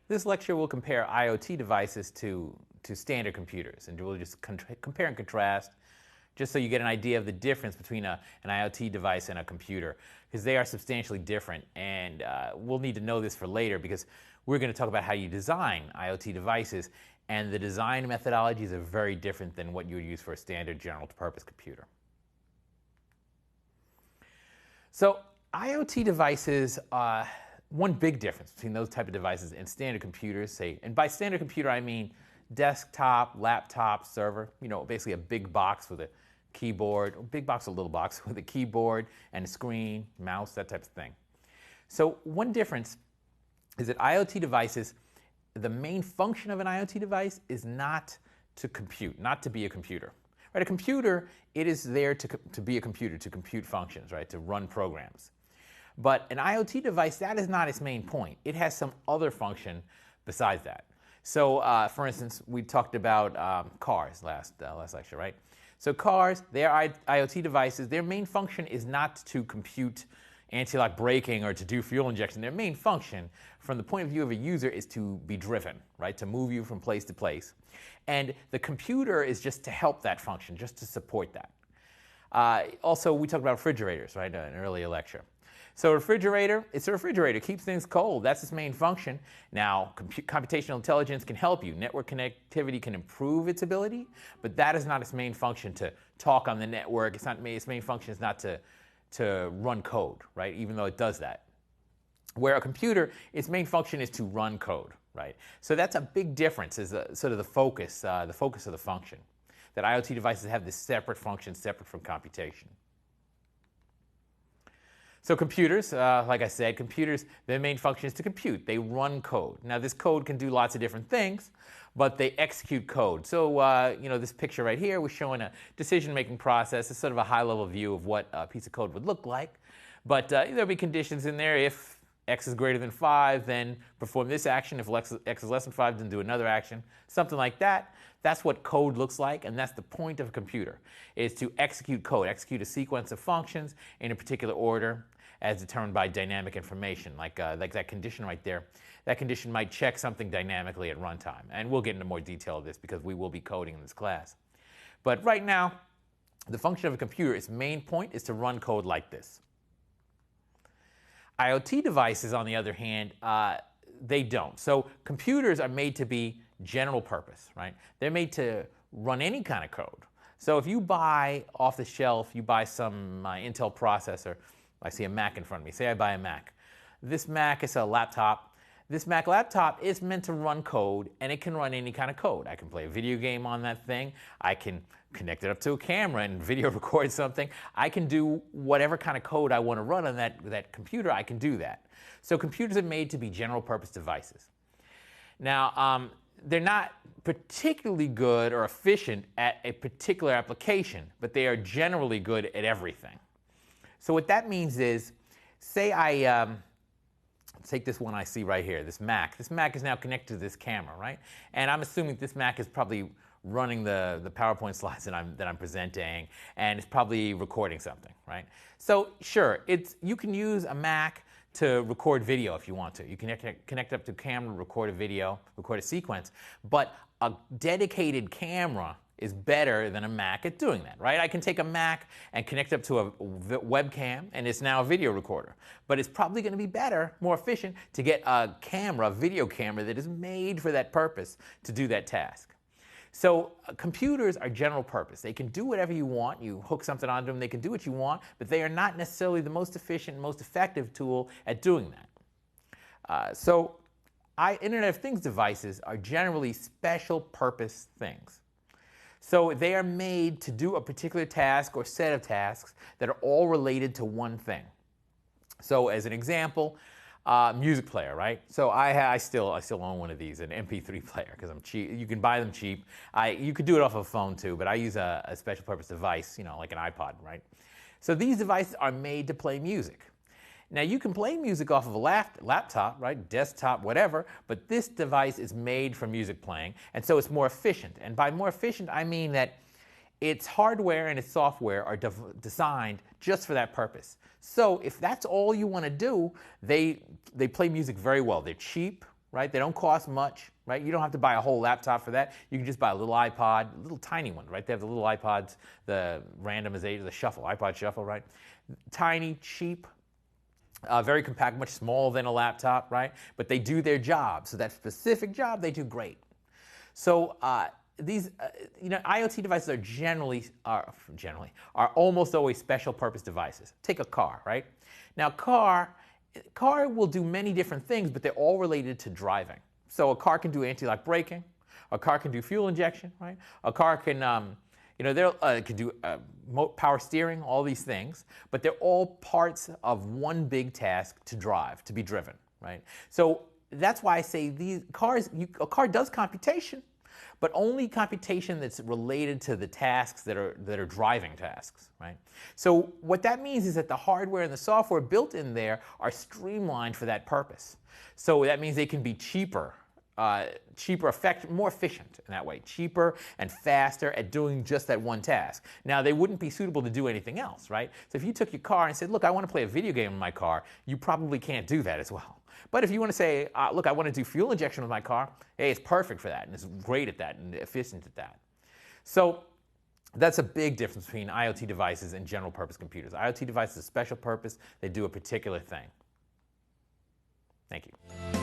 This lecture will compare IoT devices to standard computers, and we'll just compare and contrast just so you get an idea of the difference between an IoT device and a computer, because they are substantially different, and we'll need to know this for later because we're going to talk about how you design IoT devices, and the design methodologies are very different than what you would use for a standard general-purpose computer. So IoT devices, one big difference between those type of devices and standard computers, say, and by standard computer I mean desktop, laptop, server, basically a big box with a keyboard, or big box or little box with a keyboard and a screen, mouse, that type of thing. So one difference is that IoT devices, the main function of an IoT device is not to compute, not to be a computer. Right? A computer, it is there to be a computer, to compute functions, right? To run programs. But an IoT device, that is not its main point. It has some other function besides that. So, for instance, we talked about cars last lecture, right? So cars, they are IoT devices. Their main function is not to compute anti-lock braking or to do fuel injection. Their main function, from the point of view of a user, is to be driven, right? To move you from place to place. And the computer is just to help that function, just to support that. Also, we talked about refrigerators, right, in an earlier lecture. So a refrigerator, it's a refrigerator. It keeps things cold. That's its main function. Now, computational intelligence can help you. Network connectivity can improve its ability, but that is not its main function to talk on the network. Its main function is not to run code, right, even though it does that. Where a computer, its main function is to run code, right? So that's a big difference, is sort of the focus of the function. That IoT devices have this separate function, separate from computation. So computers, like I said, computers, their main function is to compute. They run code. Now, this code can do lots of different things, but they execute code. So, this picture right here was showing a decision-making process. It's sort of a high-level view of what a piece of code would look like. But there'll be conditions in there. If x is greater than 5, then perform this action. If x is less than 5, then do another action. Something like that. That's what code looks like, and that's the point of a computer, is to execute code, execute a sequence of functions in a particular order as determined by dynamic information, like that condition right there. That condition might check something dynamically at runtime, and we'll get into more detail of this because we will be coding in this class. But right now, the function of a computer, its main point is to run code like this. IoT devices, on the other hand, they don't. So computers are made to be general purpose, right? They're made to run any kind of code. So if you buy off the shelf, you buy some Intel processor. I see a Mac in front of me. Say I buy a Mac. This Mac is a laptop. This Mac laptop is meant to run code, and it can run any kind of code. I can play a video game on that thing. I can connect it up to a camera and video record something. I can do whatever kind of code I want to run on that computer. I can do that. So computers are made to be general purpose devices. Now, they're not particularly good or efficient at a particular application, but they are generally good at everything. So what that means is, say I take this one I see right here, this Mac. This Mac is now connected to this camera, right? And I'm assuming this Mac is probably running the PowerPoint slides that I'm presenting, and it's probably recording something, right? So sure, you can use a Mac to record video if you want to. You can connect up to a camera, record a video, record a sequence, but a dedicated camera is better than a Mac at doing that, right? I can take a Mac and connect up to a webcam, and it's now a video recorder. But it's probably going to be better, more efficient, to get a camera, a video camera that is made for that purpose to do that task. So computers are general purpose. They can do whatever you want. You hook something onto them, they can do what you want, but they are not necessarily the most efficient, most effective tool at doing that. Internet of Things devices are generally special purpose things. So they are made to do a particular task or set of tasks that are all related to one thing. So as an example, music player, right? So I still own one of these, an MP3 player, because I'm cheap. You can buy them cheap. You could do it off of a phone too, but I use a special purpose device, like an iPod, right? So these devices are made to play music. Now, you can play music off of a laptop, right, desktop, whatever, but this device is made for music playing, and so it's more efficient. And by more efficient, I mean that its hardware and its software are designed just for that purpose. So if that's all you want to do, they play music very well. They're cheap, right? They don't cost much, right? You don't have to buy a whole laptop for that. You can just buy a little iPod, a little tiny one, right? They have the little iPods, the randomization, the shuffle, iPod shuffle, right? Tiny, cheap, very compact, much smaller than a laptop, right? But they do their job. So that specific job, they do great. So these, IoT devices are almost always special purpose devices. Take a car, right? Now, car will do many different things, but they're all related to driving. So a car can do anti-lock braking, a car can do fuel injection, right? A car can, can do power steering, all these things, but they're all parts of one big task to drive, to be driven, right? So that's why I say these cars, a car does computation, but only computation that's related to the tasks that are driving tasks, right? So what that means is that the hardware and the software built in there are streamlined for that purpose. So that means they can be cheaper, more efficient in that way, cheaper and faster at doing just that one task. Now, they wouldn't be suitable to do anything else, right? So if you took your car and said, look, I want to play a video game in my car, you probably can't do that as well. But if you want to say, look, I want to do fuel injection with my car, hey, it's perfect for that, and it's great at that, and efficient at that. So that's a big difference between IoT devices and general purpose computers. IoT devices are special purpose. They do a particular thing. Thank you.